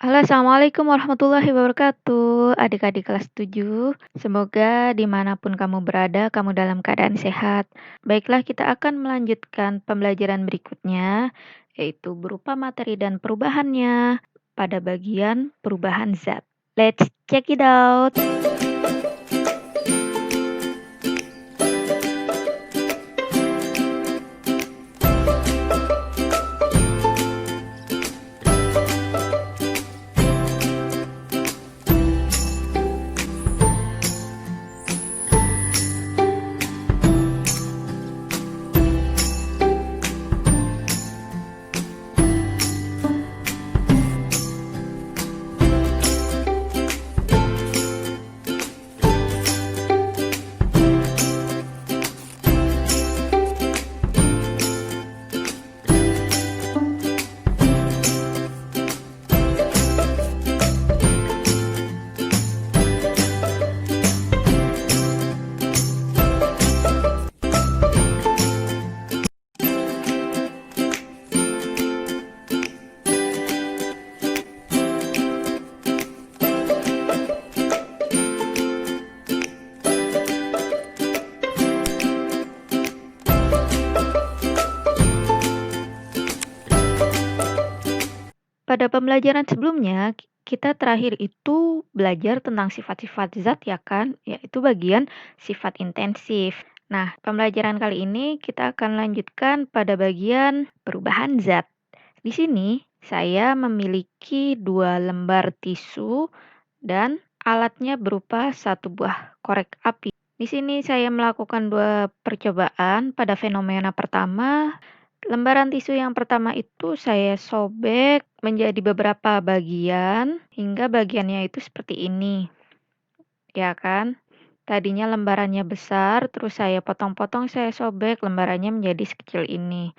Halo, assalamualaikum warahmatullahi wabarakatuh. Adik-adik kelas 7, semoga dimanapun kamu berada, kamu dalam keadaan sehat. Baiklah, kita akan melanjutkan pembelajaran berikutnya, yaitu berupa materi dan perubahannya pada bagian perubahan zat. Let's check it out. Pada pembelajaran sebelumnya, kita terakhir itu belajar tentang sifat-sifat zat ya kan, yaitu bagian sifat intensif. Nah, pembelajaran kali ini kita akan lanjutkan pada bagian perubahan zat. Di sini saya memiliki 2 lembar tisu dan alatnya berupa satu buah korek api. Di sini saya melakukan 2 percobaan. Pada fenomena pertama, lembaran tisu yang pertama itu saya sobek menjadi beberapa bagian hingga bagiannya itu seperti ini, ya kan? Tadinya lembarannya besar, terus saya potong-potong, saya sobek lembarannya menjadi sekecil ini.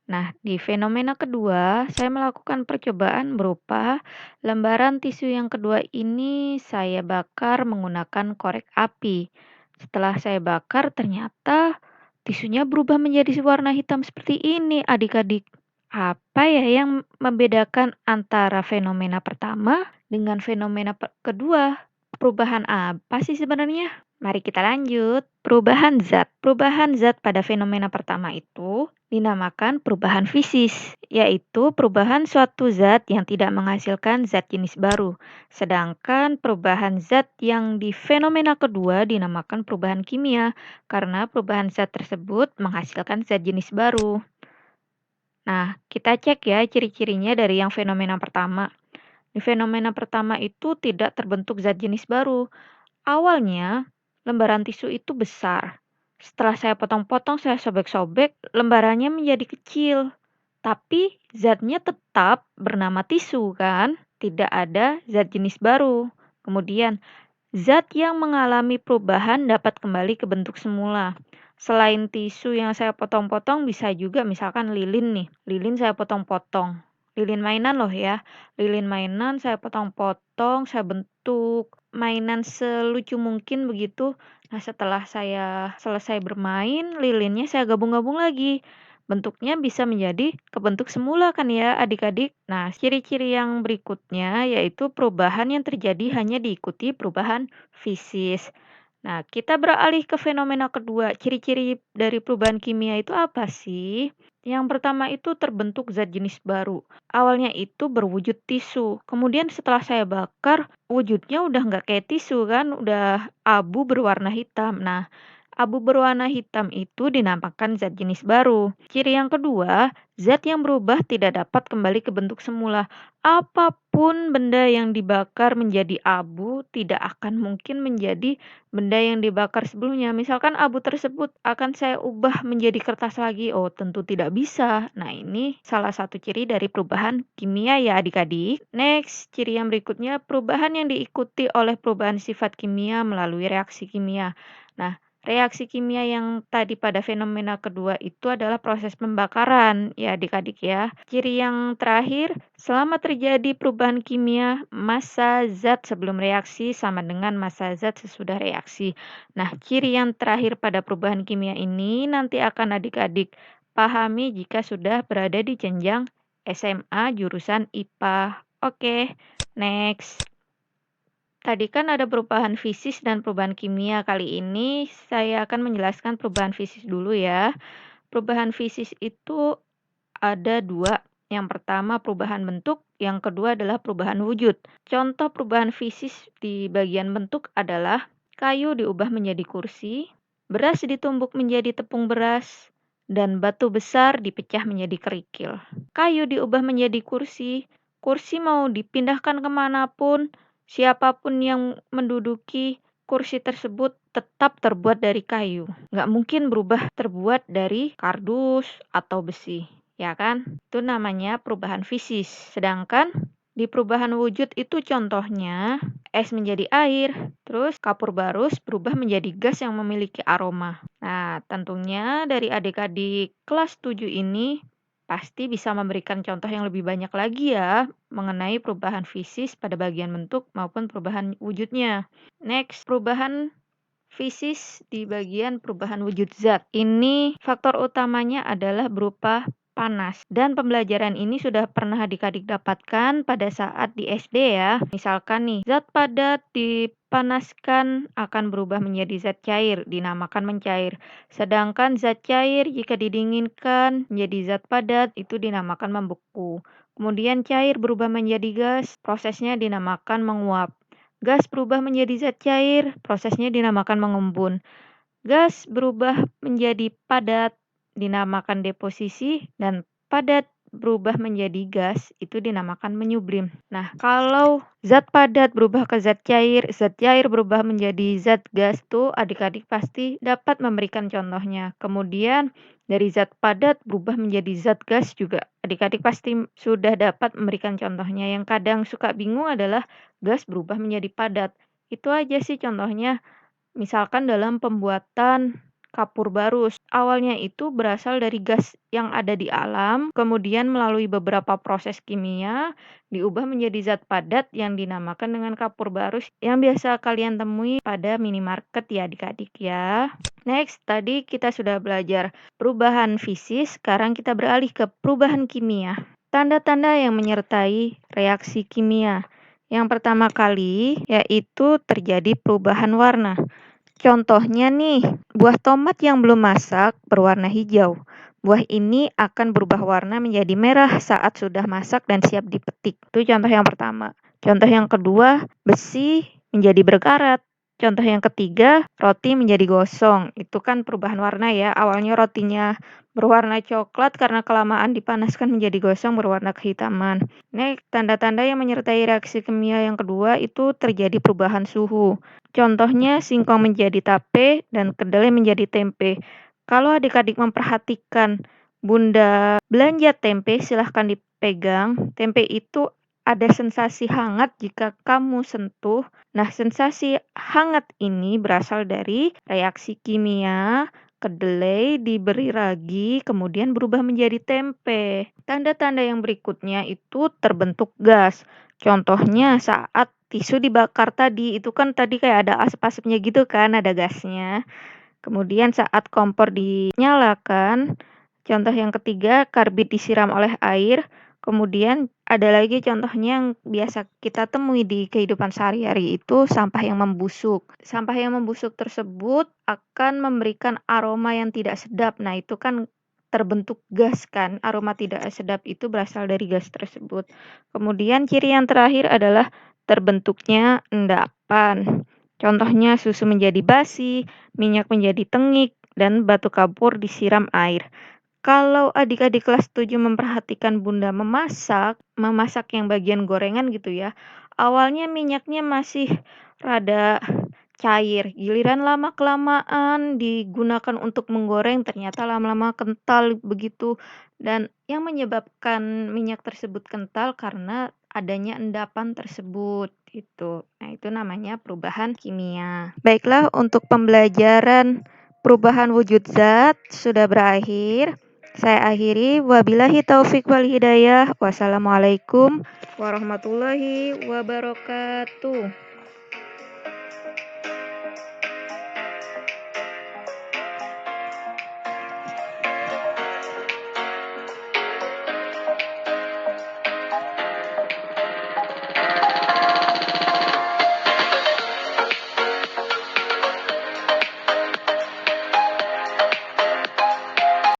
Nah, di fenomena kedua, saya melakukan percobaan berupa lembaran tisu yang kedua ini saya bakar menggunakan korek api. Setelah saya bakar, ternyata tisunya berubah menjadi warna hitam seperti ini, adik-adik. Apa ya yang membedakan antara fenomena pertama dengan fenomena kedua? Perubahan apa sih sebenarnya? Mari kita lanjut. Perubahan zat. Perubahan zat pada fenomena pertama itu dinamakan perubahan fisis, yaitu perubahan suatu zat yang tidak menghasilkan zat jenis baru. Sedangkan perubahan zat yang di fenomena kedua dinamakan perubahan kimia, karena perubahan zat tersebut menghasilkan zat jenis baru. Nah, kita cek ya ciri-cirinya dari yang fenomena pertama. Di fenomena pertama itu tidak terbentuk zat jenis baru. Awalnya, lembaran tisu itu besar. Setelah saya potong-potong, saya sobek-sobek, lembarannya menjadi kecil. Tapi zatnya tetap bernama tisu kan? Tidak ada zat jenis baru. Kemudian, zat yang mengalami perubahan dapat kembali ke bentuk semula. Selain tisu yang saya potong-potong, bisa juga misalkan lilin nih. Lilin saya potong-potong. Lilin mainan loh ya. Lilin mainan saya potong-potong, saya bentuk mainan selucu mungkin begitu. Nah, setelah saya selesai bermain, lilinnya saya gabung-gabung lagi. Bentuknya bisa menjadi kebentuk semula kan ya adik-adik. Nah, ciri-ciri yang berikutnya yaitu perubahan yang terjadi hanya diikuti perubahan fisis. Nah, kita beralih ke fenomena kedua. Ciri-ciri dari perubahan kimia itu apa sih? Yang pertama itu terbentuk zat jenis baru. Awalnya itu berwujud tisu. Kemudian setelah saya bakar, wujudnya udah nggak kayak tisu kan, udah abu berwarna hitam. Nah, abu berwarna hitam itu dinamakan zat jenis baru. Ciri yang kedua, zat yang berubah tidak dapat kembali ke bentuk semula. Apapun benda yang dibakar menjadi abu tidak akan mungkin menjadi benda yang dibakar sebelumnya. Misalkan abu tersebut akan saya ubah menjadi kertas lagi. Oh, tentu tidak bisa. Nah, ini salah satu ciri dari perubahan kimia ya adik-adik. Next, ciri yang berikutnya perubahan yang diikuti oleh perubahan sifat kimia melalui reaksi kimia. Nah, reaksi kimia yang tadi pada fenomena kedua itu adalah proses pembakaran, ya adik-adik ya. Ciri yang terakhir, selama terjadi perubahan kimia, massa zat sebelum reaksi sama dengan massa zat sesudah reaksi. Nah, ciri yang terakhir pada perubahan kimia ini nanti akan adik-adik pahami jika sudah berada di jenjang SMA jurusan IPA Oke, next. Tadi kan ada perubahan fisis dan perubahan kimia. Kali ini saya akan menjelaskan perubahan fisis dulu ya. Perubahan fisis itu ada dua. Yang pertama perubahan bentuk, yang kedua adalah perubahan wujud. Contoh perubahan fisis di bagian bentuk adalah kayu diubah menjadi kursi, beras ditumbuk menjadi tepung beras, dan batu besar dipecah menjadi kerikil. Kayu diubah menjadi kursi, kursi mau dipindahkan kemanapun, siapapun yang menduduki kursi tersebut tetap terbuat dari kayu. Nggak mungkin berubah terbuat dari kardus atau besi, ya kan? Itu namanya perubahan fisis. Sedangkan di perubahan wujud itu contohnya es menjadi air, terus kapur barus berubah menjadi gas yang memiliki aroma. Nah, tentunya dari adik-adik kelas 7 ini pasti bisa memberikan contoh yang lebih banyak lagi ya mengenai perubahan fisis pada bagian bentuk maupun perubahan wujudnya. Next, perubahan fisis di bagian perubahan wujud zat. Ini faktor utamanya adalah berupa panas. Dan pembelajaran ini sudah pernah adik-adik dapatkan pada saat di SD ya. Misalkan nih, zat padat dipanaskan akan berubah menjadi zat cair, dinamakan mencair. Sedangkan zat cair jika didinginkan menjadi zat padat, itu dinamakan membeku. Kemudian cair berubah menjadi gas, prosesnya dinamakan menguap. Gas berubah menjadi zat cair, prosesnya dinamakan mengembun. Gas berubah menjadi padat, dinamakan deposisi, dan padat berubah menjadi gas, itu dinamakan menyublim. Nah, kalau zat padat berubah ke zat cair berubah menjadi zat gas, tuh adik-adik pasti dapat memberikan contohnya. Kemudian, dari zat padat berubah menjadi zat gas juga. Adik-adik pasti sudah dapat memberikan contohnya. Yang kadang suka bingung adalah gas berubah menjadi padat. Itu aja sih contohnya. Misalkan dalam pembuatan kapur barus, awalnya itu berasal dari gas yang ada di alam, kemudian melalui beberapa proses kimia, diubah menjadi zat padat yang dinamakan dengan kapur barus yang biasa kalian temui pada minimarket ya adik-adik ya. Next, tadi kita sudah belajar perubahan fisis, sekarang kita beralih ke perubahan kimia. Tanda-tanda yang menyertai reaksi kimia. Yang pertama kali yaitu terjadi perubahan warna. Contohnya nih, buah tomat yang belum masak berwarna hijau. Buah ini akan berubah warna menjadi merah saat sudah masak dan siap dipetik. Itu contoh yang pertama. Contoh yang kedua, besi menjadi berkarat. Contoh yang ketiga, roti menjadi gosong. Itu kan perubahan warna ya. Awalnya rotinya berwarna coklat karena kelamaan dipanaskan menjadi gosong berwarna kehitaman. Ini tanda-tanda yang menyertai reaksi kimia yang kedua itu terjadi perubahan suhu. Contohnya singkong menjadi tape dan kedelai menjadi tempe. Kalau adik-adik memperhatikan Bunda belanja tempe, silahkan dipegang. Tempe itu ada sensasi hangat jika kamu sentuh. Nah, sensasi hangat ini berasal dari reaksi kimia. Kedelai diberi ragi, kemudian berubah menjadi tempe. Tanda-tanda yang berikutnya itu terbentuk gas. Contohnya saat tisu dibakar tadi, itu kan tadi kayak ada asap-asapnya gitu kan, ada gasnya. Kemudian saat kompor dinyalakan, contoh yang ketiga, karbit disiram oleh air. Kemudian ada lagi contohnya yang biasa kita temui di kehidupan sehari-hari itu sampah yang membusuk. Sampah yang membusuk tersebut akan memberikan aroma yang tidak sedap. Nah, itu kan terbentuk gas kan. Aroma tidak sedap itu berasal dari gas tersebut. Kemudian ciri yang terakhir adalah terbentuknya endapan. Contohnya susu menjadi basi, minyak menjadi tengik, dan batu kapur disiram air. Kalau adik-adik kelas 7 memperhatikan Bunda memasak yang bagian gorengan gitu ya, awalnya minyaknya masih rada cair, giliran lama-kelamaan digunakan untuk menggoreng ternyata lama-lama kental begitu. Dan yang menyebabkan minyak tersebut kental karena adanya endapan tersebut gitu. Nah, itu namanya perubahan kimia. Baiklah, untuk pembelajaran perubahan wujud zat sudah berakhir. Saya akhiri, wabillahi taufik wal hidayah. Wassalamualaikum warahmatullahi wabarakatuh.